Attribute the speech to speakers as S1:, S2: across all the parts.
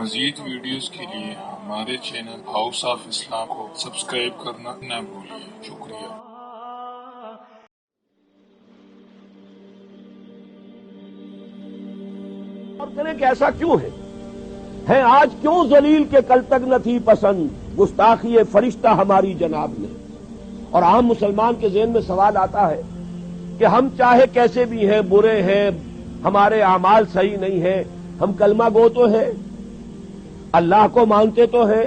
S1: مزید ویڈیوز کے لیے ہمارے چینل ہاؤس آف اسلام کو سبسکرائب کرنا نہ بھولیے۔ شکریہ۔
S2: اور کریں کہ ایسا کیوں ہے آج کیوں ذلیل کے کل تک نہ تھی پسند گستاخی فرشتہ ہماری جناب نے۔ اور عام مسلمان کے ذہن میں سوال آتا ہے کہ ہم چاہے کیسے بھی ہیں، برے ہیں، ہمارے اعمال صحیح نہیں ہیں، ہم کلمہ گو تو ہیں، اللہ کو مانتے تو ہیں،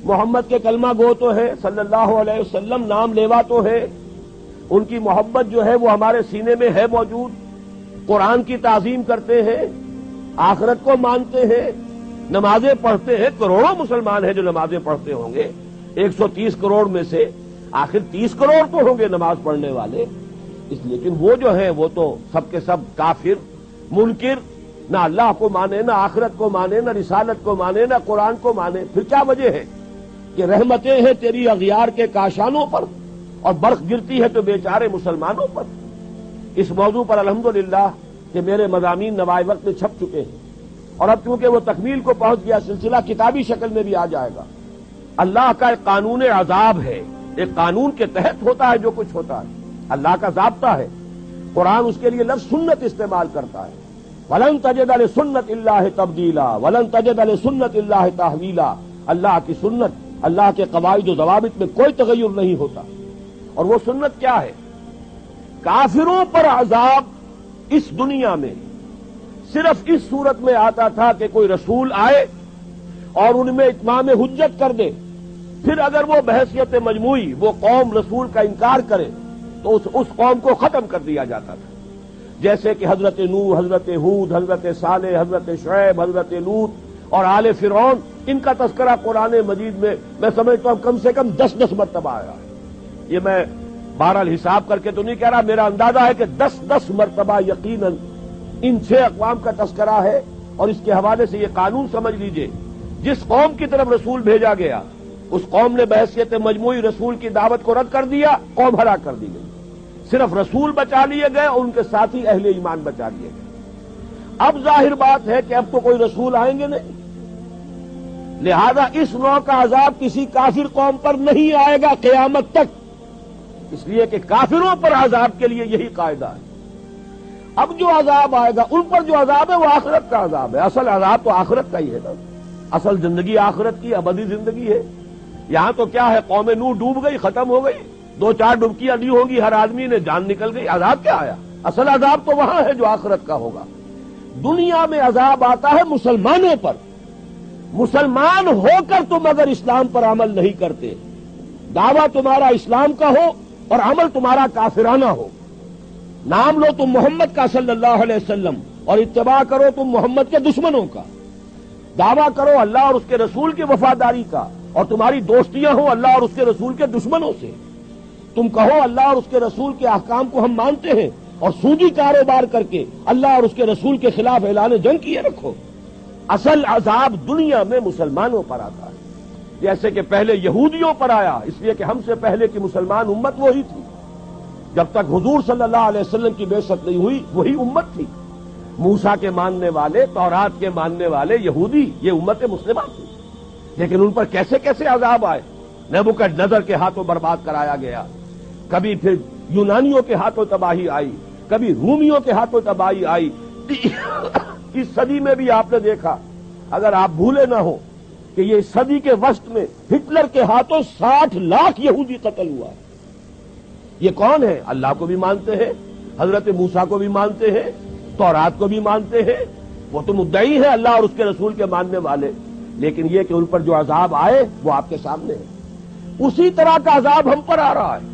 S2: محمد کے کلمہ گو تو ہیں، صلی اللہ علیہ وسلم نام لیوا تو ہے، ان کی محبت جو ہے وہ ہمارے سینے میں ہے موجود، قرآن کی تعظیم کرتے ہیں، آخرت کو مانتے ہیں، نمازیں پڑھتے ہیں۔ کروڑوں مسلمان ہیں جو نمازیں پڑھتے ہوں گے، 130 کروڑ میں سے آخر 30 کروڑ تو ہوں گے نماز پڑھنے والے۔ لیکن وہ جو ہیں وہ تو سب کے سب کافر، منکر، نہ اللہ کو مانے، نہ آخرت کو مانے، نہ رسالت کو مانے، نہ قرآن کو مانے۔ پھر کیا وجہ ہے کہ رحمتیں ہیں تیری اغیار کے کاشانوں پر اور برف گرتی ہے تو بیچارے مسلمانوں پر۔ اس موضوع پر الحمدللہ کہ میرے مضامین نوائے وقت میں چھپ چکے ہیں، اور اب چونکہ وہ تکمیل کو پہنچ گیا، سلسلہ کتابی شکل میں بھی آ جائے گا۔ اللہ کا ایک قانون عذاب ہے، ایک قانون کے تحت ہوتا ہے جو کچھ ہوتا ہے، اللہ کا ضابطہ ہے۔ قرآن اس کے لیے لفظ سنت استعمال کرتا ہے، وَلَن تَجِدَ لِسُنَّتِ اللَّهِ تَبْدِيلًا وَلَن تَجِدَ لِسُنَّتِ اللَّهِ تَحْوِيلًا۔ اللہ کی سنت، اللہ کے قواعد و ضوابط میں کوئی تغیر نہیں ہوتا۔ اور وہ سنت کیا ہے؟ کافروں پر عذاب اس دنیا میں صرف اس صورت میں آتا تھا کہ کوئی رسول آئے اور ان میں اتمام حجت کر دے، پھر اگر وہ بحیثیت مجموعی وہ قوم رسول کا انکار کرے تو اس قوم کو ختم کر دیا جاتا تھا۔ جیسے کہ حضرت نوح، حضرت ہود، حضرت صالح، حضرت شعیب، حضرت لوط اور آل فرعون، ان کا تذکرہ قرآن مجید میں سمجھتا ہوں کم سے کم 10 مرتبہ آیا ہے۔ یہ میں بہرحال حساب کر کے تو نہیں کہہ رہا، میرا اندازہ ہے کہ 10 مرتبہ یقیناً ان 6 اقوام کا تذکرہ ہے۔ اور اس کے حوالے سے یہ قانون سمجھ لیجئے، جس قوم کی طرف رسول بھیجا گیا اس قوم نے بحیثیت مجموعی رسول کی دعوت کو رد کر دیا، قوم ہلاک کر دی گئی۔ صرف رسول بچا لیے گئے اور ان کے ساتھی اہل ایمان بچا لیے گئے۔ اب ظاہر بات ہے کہ اب تو کوئی رسول آئیں گے نہیں، لہذا اس نوع کا عذاب کسی کافر قوم پر نہیں آئے گا قیامت تک، اس لیے کہ کافروں پر عذاب کے لیے یہی قاعدہ ہے۔ اب جو عذاب آئے گا ان پر جو عذاب ہے وہ آخرت کا عذاب ہے۔ اصل عذاب تو آخرت کا ہی ہے نا، اصل زندگی آخرت کی ابدی زندگی ہے۔ یہاں تو کیا ہے، قوم نوح ڈوب گئی، ختم ہو گئی، 2-4 ڈبکیاں دی ہوں گی، ہر آدمی نے جان نکل گئی، عذاب کیا آیا؟ اصل عذاب تو وہاں ہے جو آخرت کا ہوگا۔ دنیا میں عذاب آتا ہے مسلمانوں پر، مسلمان ہو کر تم اگر اسلام پر عمل نہیں کرتے، دعویٰ تمہارا اسلام کا ہو اور عمل تمہارا کافرانہ ہو، نام لو تم محمد کا صلی اللہ علیہ وسلم اور اتباع کرو تم محمد کے دشمنوں کا، دعویٰ کرو اللہ اور اس کے رسول کی وفاداری کا اور تمہاری دوستیاں ہوں اللہ اور اس کے رسول کے دشمنوں سے، تم کہو اللہ اور اس کے رسول کے احکام کو ہم مانتے ہیں اور سودی کاروبار کر کے اللہ اور اس کے رسول کے خلاف اعلان جنگ کیے رکھو۔ اصل عذاب دنیا میں مسلمانوں پر آتا ہے، جیسے کہ پہلے یہودیوں پر آیا، اس لیے کہ ہم سے پہلے کی مسلمان امت وہی تھی، جب تک حضور صلی اللہ علیہ وسلم کی بعثت نہیں ہوئی وہی امت تھی۔ موسیٰ کے ماننے والے، تورات کے ماننے والے یہودی، یہ امت مسلمہ تھی، لیکن ان پر کیسے کیسے عذاب آئے۔ نبوکدنضر کے ہاتھوں برباد کرایا گیا، کبھی پھر یونانیوں کے ہاتھوں تباہی آئی، کبھی رومیوں کے ہاتھوں تباہی آئی۔ اس صدی میں بھی آپ نے دیکھا، اگر آپ بھولے نہ ہو کہ یہ صدی کے وسط میں ہٹلر کے ہاتھوں 60 لاکھ یہودی قتل ہوا ہے۔ یہ کون ہے؟ اللہ کو بھی مانتے ہیں، حضرت موسیٰ کو بھی مانتے ہیں، تورات کو بھی مانتے ہیں، وہ تو مدعی ہیں اللہ اور اس کے رسول کے ماننے والے، لیکن یہ کہ ان پر جو عذاب آئے وہ آپ کے سامنے ہے۔ اسی طرح کا عذاب ہم پر آ رہا ہے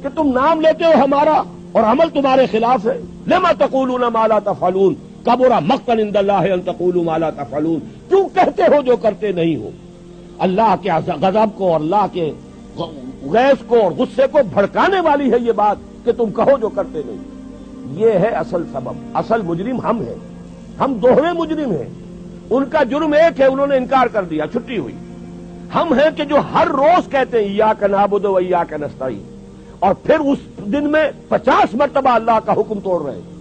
S2: کہ تم نام لیتے ہو ہمارا اور عمل تمہارے خلاف ہے۔ لما تقولون ما لا تفعلون کبر مقتا عند اللہ ان تقولوا ما لا تفعلون، کیوں کہتے ہو جو کرتے نہیں ہو؟ اللہ کے غضب کو اور اللہ کے غیظ کو اور غصے کو بھڑکانے والی ہے یہ بات کہ تم کہو جو کرتے نہیں۔ یہ ہے اصل سبب، اصل مجرم ہم ہیں، ہم دوہرے مجرم ہیں۔ ان کا جرم ایک ہے، انہوں نے انکار کر دیا، چھٹی ہوئی۔ ہم ہیں کہ جو ہر روز کہتے ہیں ایاک نعبد و ایاک نستعین، اور پھر اس دن میں 50 مرتبہ اللہ کا حکم توڑ رہے ہیں۔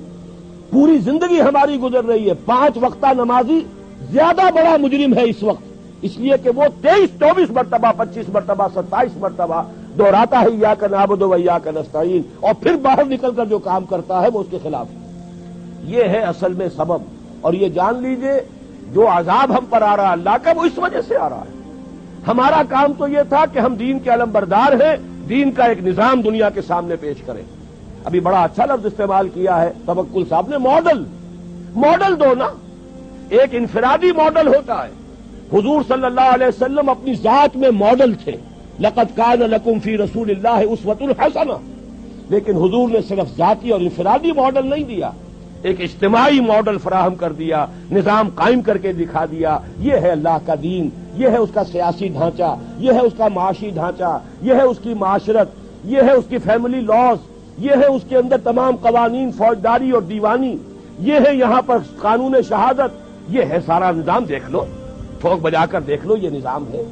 S2: پوری زندگی ہماری گزر رہی ہے 5 وقتہ نمازی زیادہ بڑا مجرم ہے اس وقت، اس لیے کہ وہ 23-24 مرتبہ 25 مرتبہ 27 مرتبہ دہراتا ہے ایاک نعبد و ایاک نستعین، اور پھر باہر نکل کر جو کام کرتا ہے وہ اس کے خلاف ہے۔ یہ ہے اصل میں سبب، اور یہ جان لیجئے جو عذاب ہم پر آ رہا ہے اللہ کا، وہ اس وجہ سے آ رہا ہے۔ ہمارا کام تو یہ تھا کہ ہم دین کے علمبردار ہیں، دین کا ایک نظام دنیا کے سامنے پیش کریں۔ ابھی بڑا اچھا لفظ استعمال کیا ہے توکل صاحب نے، ماڈل دو نا، ایک انفرادی ماڈل ہوتا ہے۔ حضور صلی اللہ علیہ وسلم اپنی ذات میں ماڈل تھے، لقد کان لکم فی رسول اللہ اسوۃ حسنہ، لیکن حضور نے صرف ذاتی اور انفرادی ماڈل نہیں دیا، ایک اجتماعی ماڈل فراہم کر دیا، نظام قائم کر کے دکھا دیا۔ یہ ہے اللہ کا دین، یہ ہے اس کا سیاسی ڈھانچہ، یہ ہے اس کا معاشی ڈھانچہ، یہ ہے اس کی معاشرت، یہ ہے اس کی فیملی لاز، یہ ہے اس کے اندر تمام قوانین فوجداری اور دیوانی، یہ ہے یہاں پر قانون شہادت، یہ ہے سارا نظام۔ دیکھ لو، ٹھوک بجا کر دیکھ لو، یہ نظام ہے۔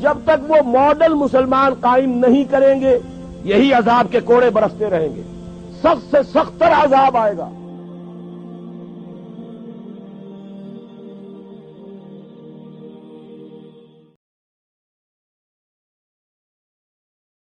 S2: جب تک وہ ماڈل مسلمان قائم نہیں کریں گے، یہی عذاب کے کوڑے برستے رہیں گے، سخت سے سخت تر عذاب آئے گا۔